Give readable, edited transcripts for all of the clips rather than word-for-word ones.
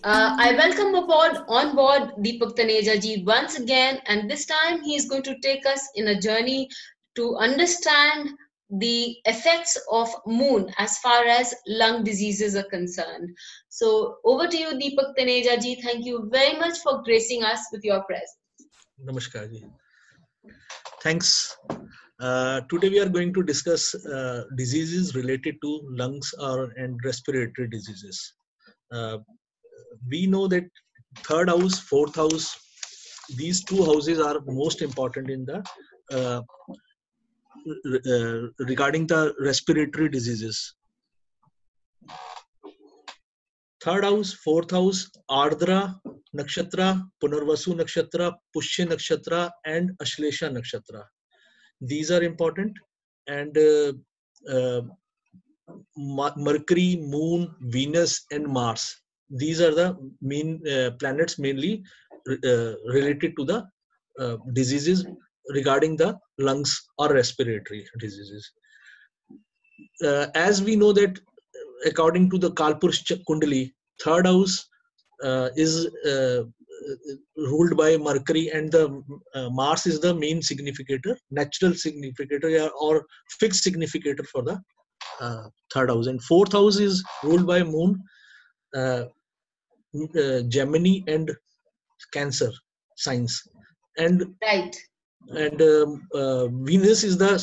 I welcome on board Deepak Taneja ji once again, and this time he is going to take us in a journey to understand the effects of moon as far as lung diseases are concerned. So over to you, Deepak Taneja ji. Thank you very much for gracing us with your presence. Namaskar ji. Thanks. Today we are going to discuss diseases related to lungs and respiratory diseases. We know that third house, fourth house, these two houses are most important in the regarding the respiratory diseases. Third house, fourth house, Ardra Nakshatra, Punarvasu Nakshatra, Pushya Nakshatra, and Ashlesha Nakshatra. These are important, and Mercury, Moon, Venus, and Mars. These are the main planets mainly related to the diseases regarding the lungs or respiratory diseases. As we know that according to the Kalpursh Kundali, third house is ruled by Mercury, and the Mars is the main significator, natural significator or fixed significator for the third house. And fourth house is ruled by Moon, Gemini, and Cancer signs. And right. And Venus is the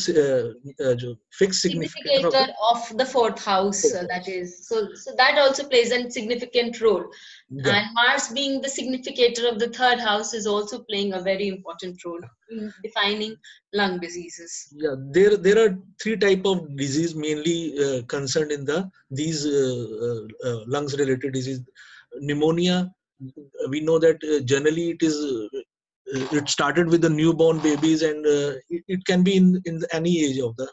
fixed significator of the fourth house. That is so that also plays a significant role. Yeah. And Mars being the significator of the third house is also playing a very important role in defining lung diseases. Yeah, there are three type of disease mainly concerned in these lungs related disease. Pneumonia, we know that generally it started with the newborn babies, and it can be in any age of the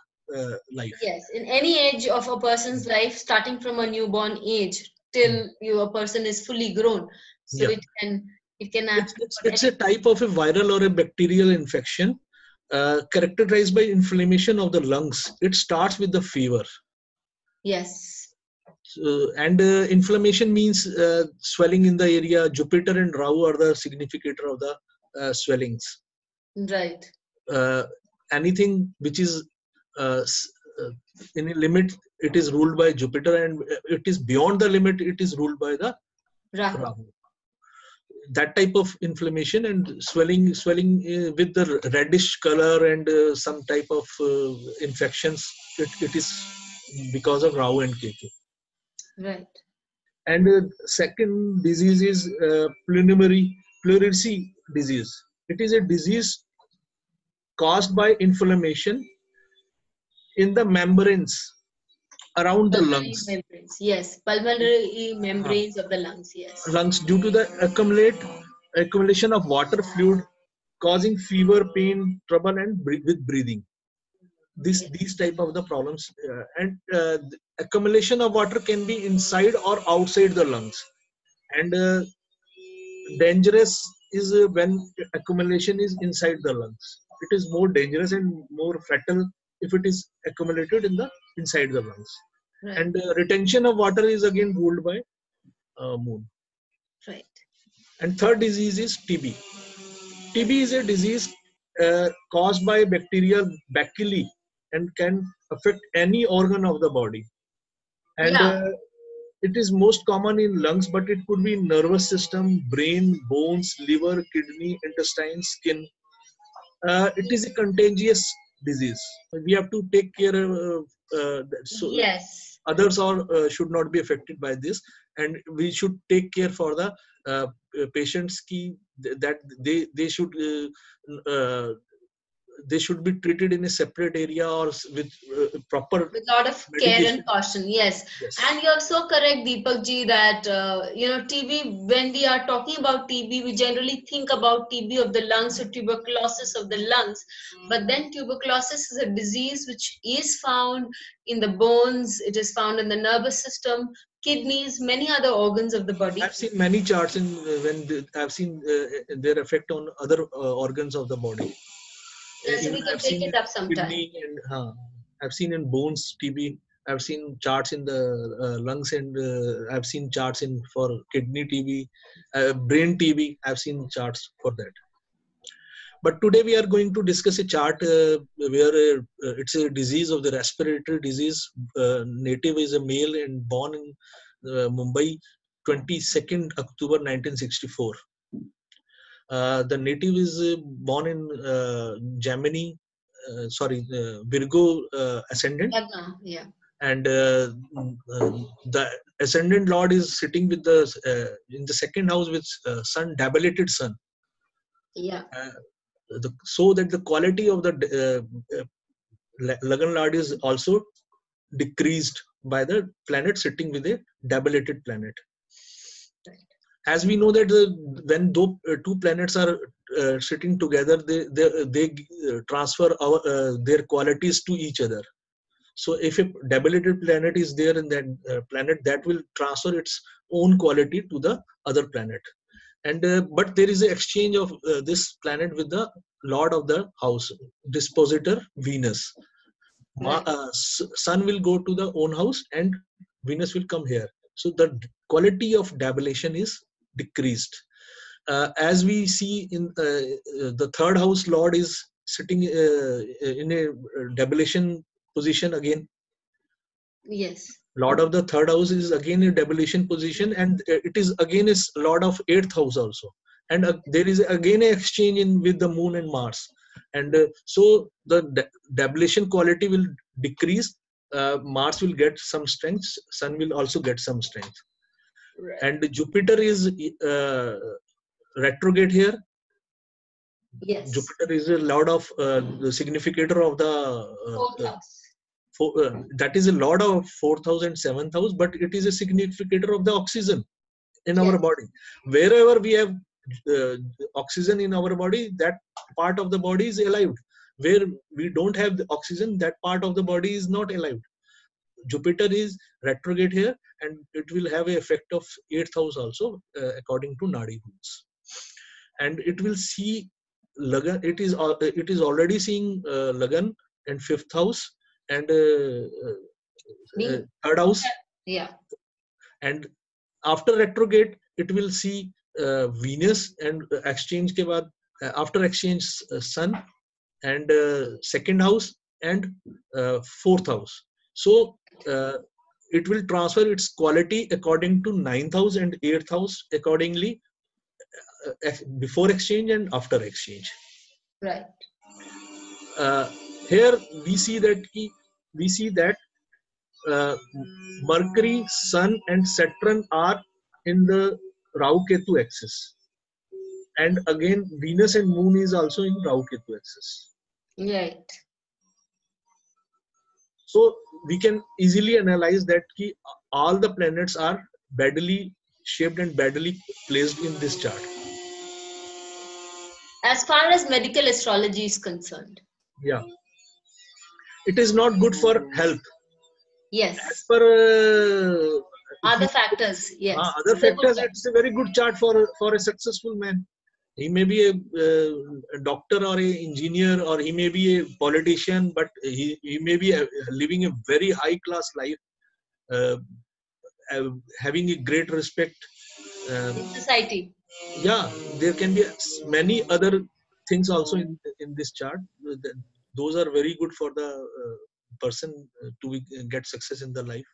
life. Yes, in any age of a person's life, starting from a newborn age till a person is fully grown. So yeah. it can it's a type of a viral or a bacterial infection characterized by inflammation of the lungs. It starts with the fever. Yes. And inflammation means swelling in the area. Jupiter and Rahu are the significator of the swellings. Right. Anything which is in a limit, it is ruled by Jupiter, and it is beyond the limit, it is ruled by the Rahu. That type of inflammation and swelling with the reddish color and some type of infections, it is because of Rahu and Ketu. Right. And second disease is Pleurisy disease. It is a disease caused by inflammation in the membranes around the lungs. Membranes, yes, pulmonary membranes of the lungs, yes. Lungs, due to the accumulation of water fluid, causing fever, pain, trouble, and with breathing. These type of the problems, and the accumulation of water can be inside or outside the lungs, and dangerous is when accumulation is inside the lungs. It is more dangerous and more fatal if it is accumulated inside the lungs. Right. And retention of water is again ruled by Moon. Right. And third disease is TB. TB is a disease caused by bacilli and can affect any organ of the body. And it is most common in lungs, but it could be in nervous system, brain, bones, liver, kidney, intestine, skin. It is a contagious disease. We have to take care of so yes. Others should not be affected by this, and we should take care for the patients that they should be treated in a separate area or with proper with a lot of medication. Care and caution. Yes. And you're so correct, Deepak ji, that TB, when we are talking about TB, we generally think about TB of the lungs or tuberculosis of the lungs, but then tuberculosis is a disease which is found in the bones, it is found in the nervous system, kidneys, many other organs of the body. I've seen many charts I've seen their effect on other organs of the body. Yes, we can take it up sometime. I've seen in bones TB. I've seen charts in the lungs, and I've seen charts in for kidney TB, brain TB. I've seen charts for that. But today we are going to discuss a chart where it's a disease of the respiratory disease. Native is a male and born in Mumbai, 22nd October 1964. The native is born in Gemini, Virgo ascendant. Yeah. And the ascendant lord is sitting with the in the second house with sun, debilitated sun. Yeah. So that the quality of the Lagan Lord is also decreased by the planet sitting with a debilitated planet. As we know that when two planets are sitting together, they transfer their qualities to each other. So if a debilitated planet is there in that planet, that will transfer its own quality to the other planet. And but there is an exchange of this planet with the lord of the house, dispositor Venus. Sun will go to the own house and Venus will come here. So the quality of debilation is decreased. As we see in the third house lord is sitting in a debilation position again. Yes. Lord of the third house is again in debilation position, and it is again is lord of eighth house also. And there is again an exchange in with the moon and Mars. And so the debilation quality will decrease. Mars will get some strength. Sun will also get some strength. Right. And Jupiter is retrograde here. Yes. Jupiter is a lord of the significator of the fourth house. That is a lord of 4th house and 7th house, but it is a significator of the oxygen in our body. Wherever we have oxygen in our body, that part of the body is alive. Where we don't have the oxygen, that part of the body is not alive. Jupiter is retrograde here, and it will have an effect of 8th house also, according to Nadi rules. And it will see Lagan. It is already seeing Lagan and 5th house and third house. Yeah. And after retrograde, it will see Venus, and exchange ke baad, after exchange Sun and second house and 4th house. So it will transfer its quality according to 9th house and 8th house accordingly, before exchange and after exchange. Right. Here we see that Mercury, Sun, and Saturn are in the Rahu-Ketu axis, and again Venus and Moon is also in Rahu-Ketu axis. Right. So we can easily analyze that all the planets are badly shaped and badly placed in this chart. As far as medical astrology is concerned. Yeah. It is not good for health. Yes. As per other factors, yes. Other factors, it's a very good chart for a successful man. He may be a doctor or a engineer, or he may be a politician, but he may be living a very high class life, having a great respect in society. Yeah, there can be many other things also in this chart. Those are very good for the person to get success in the life.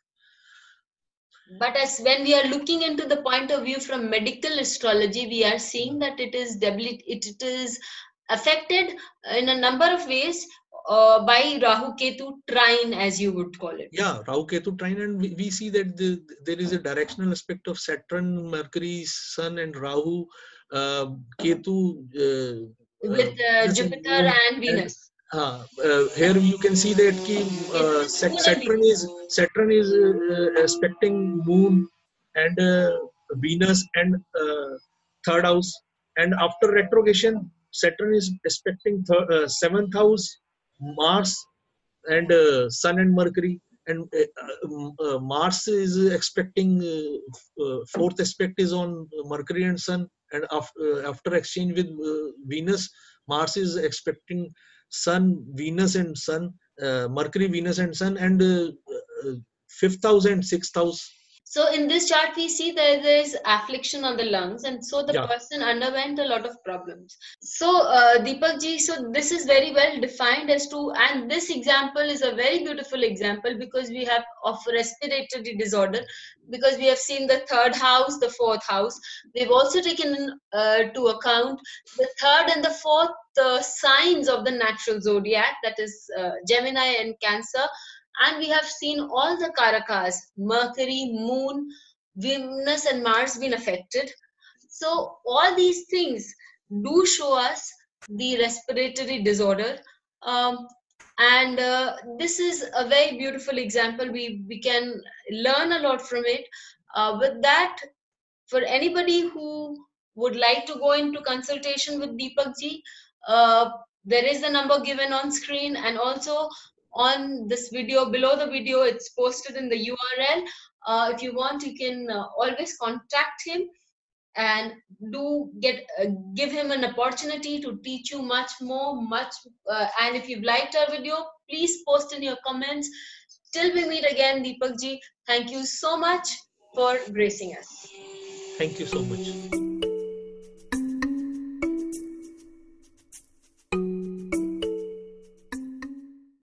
But as when we are looking into the point of view from medical astrology, we are seeing that it is affected in a number of ways by Rahu-Ketu trine, as you would call it. Yeah, Rahu-Ketu trine, and we see that there is a directional aspect of Saturn, Mercury, Sun, and Rahu, Ketu with Jupiter and Venus. Here you can see that Saturn is aspecting Moon and Venus and third house, and after retrogression Saturn is aspecting seventh house, Mars, and Sun and Mercury, and Mars is expecting fourth aspect is on Mercury and Sun, and after exchange with Venus, Mars is expecting Sun, Venus and Sun, Mercury, Venus and Sun, and 5th house and 6th house. So in this chart, we see there is affliction on the lungs, and so the person underwent a lot of problems. So Deepak ji, so this is very well defined as to, and this example is a very beautiful example because we have of respiratory disorder, because we have seen the 3rd house, the 4th house. We've also taken to account the 3rd and the 4th signs of the natural zodiac, that is Gemini and Cancer. And we have seen all the karakas, Mercury, Moon, Venus and Mars been affected. So all these things do show us the respiratory disorder. And this is a very beautiful example. We can learn a lot from it. With that, for anybody who would like to go into consultation with Deepak ji, there is the number given on screen, and also on this video, below the video, it's posted in the URL. If you want, you can always contact him and give him an opportunity to teach you much more. And if you've liked our video, please post in your comments. Till we meet again, Deepak ji, thank you so much for gracing us. Thank you so much.